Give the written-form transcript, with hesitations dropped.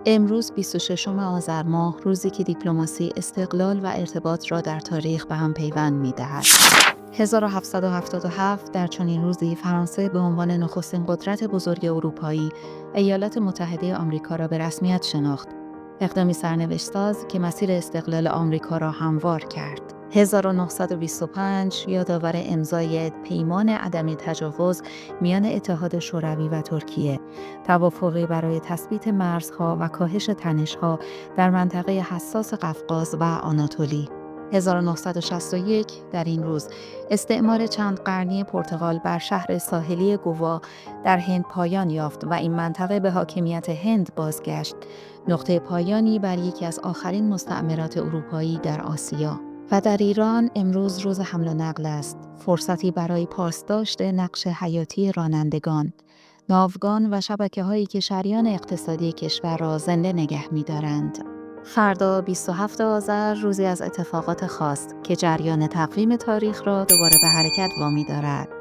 امروز 26 آذر ماه، روزی که دیپلماسی استقلال و ارتباط را در تاریخ به هم پیوند می‌دهد. 1777 در چنین روزی فرانسه به عنوان نخستین قدرت بزرگ اروپایی ایالات متحده آمریکا را به رسمیت شناخت. اقدامی سرنوشت‌ساز که مسیر استقلال آمریکا را هموار کرد. 1925 یادآور امضای پیمان عدم تجاوز میان اتحاد شوروی و ترکیه، توافقی برای تثبیت مرزها و کاهش تنش‌ها در منطقه حساس قفقاز و آناتولی. 1961 در این روز استعمار چند قرنی پرتغال بر شهر ساحلی گووا در هند پایان یافت و این منطقه به حاکمیت هند بازگشت، نقطه پایانی بر یکی از آخرین مستعمرات اروپایی در آسیا. و در ایران امروز روز حمل و نقل است، فرصتی برای پاسداشت نقش حیاتی رانندگان، ناوگان و شبکه‌هایی که شریان اقتصادی کشور را زنده نگه می‌دارند. فردا 27 آذر روزی از اتفاقات خاص که جریان تقویم تاریخ را دوباره به حرکت وامی دارد.